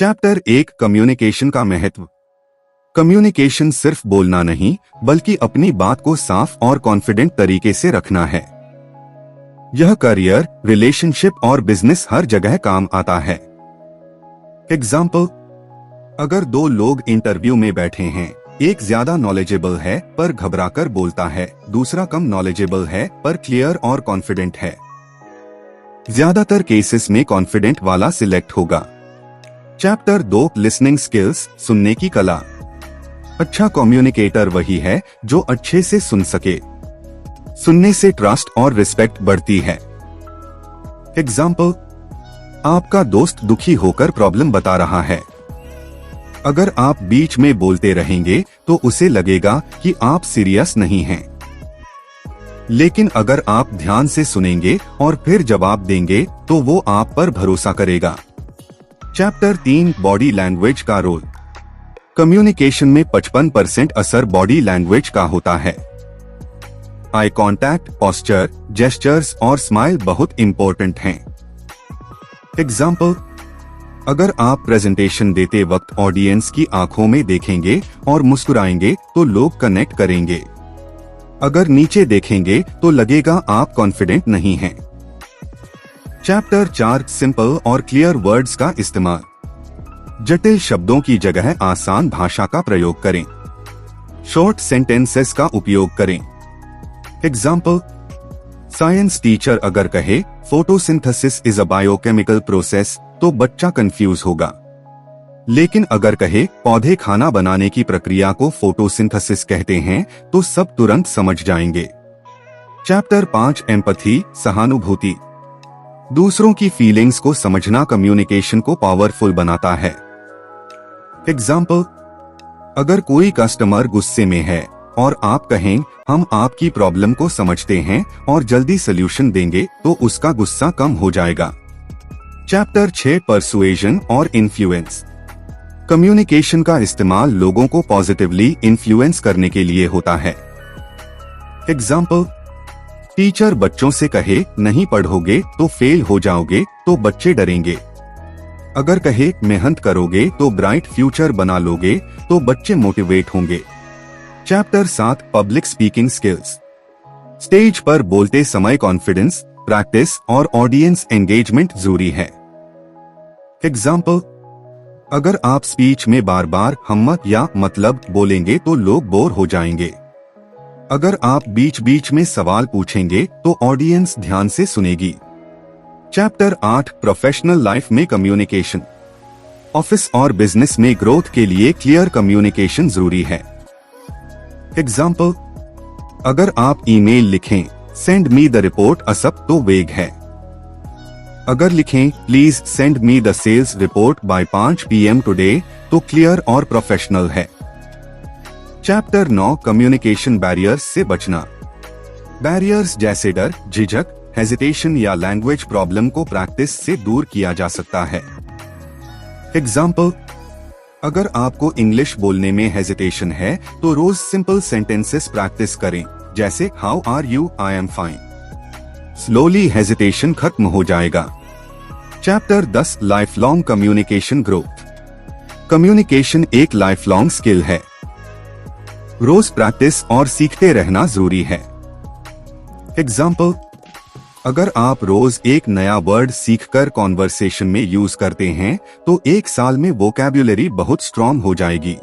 Chapter 1 communication का महत्व। Communication सिर्फ बोलना नहीं बल्कि अपनी बात को साफ और कॉन्फिडेंट तरीके से रखना है। यह करियर, रिलेशनशिप और बिजनेस हर जगह काम आता है। एग्जाम्पल, अगर दो लोग इंटरव्यू में बैठे हैं, एक ज्यादा नॉलेजेबल है पर घबराकर बोलता है, दूसरा कम नॉलेजेबल है पर क्लियर और कॉन्फिडेंट है। ज्यादातर केसेस में कॉन्फिडेंट वाला सिलेक्ट होगा। चैप्टर 2 लिसनिंग स्किल्स, सुनने की कला। अच्छा कम्युनिकेटर वही है जो अच्छे से सुन सके। सुनने से ट्रस्ट और रिस्पेक्ट बढ़ती है। एग्जाम्पल, आपका दोस्त दुखी होकर प्रॉब्लम बता रहा है। अगर आप बीच में बोलते रहेंगे तो उसे लगेगा कि आप सीरियस नहीं हैं। लेकिन अगर आप ध्यान से सुनेंगे और फिर जवाब देंगे तो वो आप पर भरोसा करेगा। चैप्टर 3 बॉडी लैंग्वेज का रोल। कम्युनिकेशन में 55% असर बॉडी लैंग्वेज का होता है। आई कांटेक्ट, पोस्चर, जेस्चर्स और स्माइल बहुत इंपॉर्टेंट हैं। एग्जाम्पल, अगर आप प्रेजेंटेशन देते वक्त ऑडियंस की आंखों में देखेंगे और मुस्कुराएंगे तो लोग कनेक्ट करेंगे। अगर नीचे देखेंगे तो लगेगा आप कॉन्फिडेंट नहीं हैं। चैप्टर 4 सिंपल और क्लियर वर्ड्स का इस्तेमाल। जटिल शब्दों की जगह आसान भाषा का प्रयोग करें। शॉर्ट सेंटेंसेस का उपयोग करें। एग्जाम्पल, साइंस टीचर अगर कहे photosynthesis is a biochemical process तो बच्चा कंफ्यूज होगा। लेकिन अगर कहे पौधे खाना बनाने की प्रक्रिया को फोटोसिंथेसिस कहते हैं तो सब तुरंत समझ जाएंगे। चैप्टर 5 एम्पैथी, सहानुभूति। दूसरों की फीलिंग्स को समझना कम्युनिकेशन को पावरफुल बनाता है। एग्जाम्पल, अगर कोई कस्टमर गुस्से में है और आप कहें हम आपकी प्रॉब्लम को समझते हैं और जल्दी सल्यूशन देंगे तो उसका गुस्सा कम हो जाएगा। चैप्टर 6 पर्सुएजन और इन्फ्लुएंस। कम्युनिकेशन का इस्तेमाल लोगों को पॉजिटिवली इन्फ्लुएंस करने के लिए होता है। एग्जाम्पल, टीचर बच्चों से कहे नहीं पढ़ोगे तो फेल हो जाओगे तो बच्चे डरेंगे। अगर कहे मेहनत करोगे तो ब्राइट फ्यूचर बना लोगे तो बच्चे मोटिवेट होंगे। Chapter 7 public speaking skills. Stage पर बोलते समय कॉन्फिडेंस, प्रैक्टिस और ऑडियंस एंगेजमेंट जरूरी है। एग्जाम्पल, अगर आप स्पीच में बार बार हम या मतलब बोलेंगे तो लोग बोर हो जाएंगे। अगर आप बीच बीच में सवाल पूछेंगे तो ऑडियंस ध्यान से सुनेगी। चैप्टर 8 प्रोफेशनल लाइफ में कम्युनिकेशन। ऑफिस और बिजनेस में ग्रोथ के लिए क्लियर कम्युनिकेशन जरूरी है। एग्जाम्पल, अगर आप ईमेल लिखें send me the report ASAP तो वेग है। अगर लिखें please send me the sales report by 5 PM today तो क्लियर और प्रोफेशनल है। चैप्टर 9 कम्युनिकेशन बैरियर्स से बचना। बैरियर्स जैसे डर, झिझक, हेजिटेशन या लैंग्वेज प्रॉब्लम को प्रैक्टिस से दूर किया जा सकता है। एग्जाम्पल, अगर आपको इंग्लिश बोलने में हेजिटेशन है तो रोज सिंपल सेंटेंसेस प्रैक्टिस करें, जैसे how are you, I am fine. Slowly hesitation खत्म हो जाएगा। Chapter 10 life long communication growth. Communication एक लाइफ लॉन्ग स्किल है। रोज प्रैक्टिस और सीखते रहना जरूरी है। एग्जाम्पल, अगर आप रोज एक नया वर्ड सीखकर कॉन्वर्सेशन में यूज करते हैं तो 1 साल में वोकैब्युलरी बहुत स्ट्रॉन्ग हो जाएगी।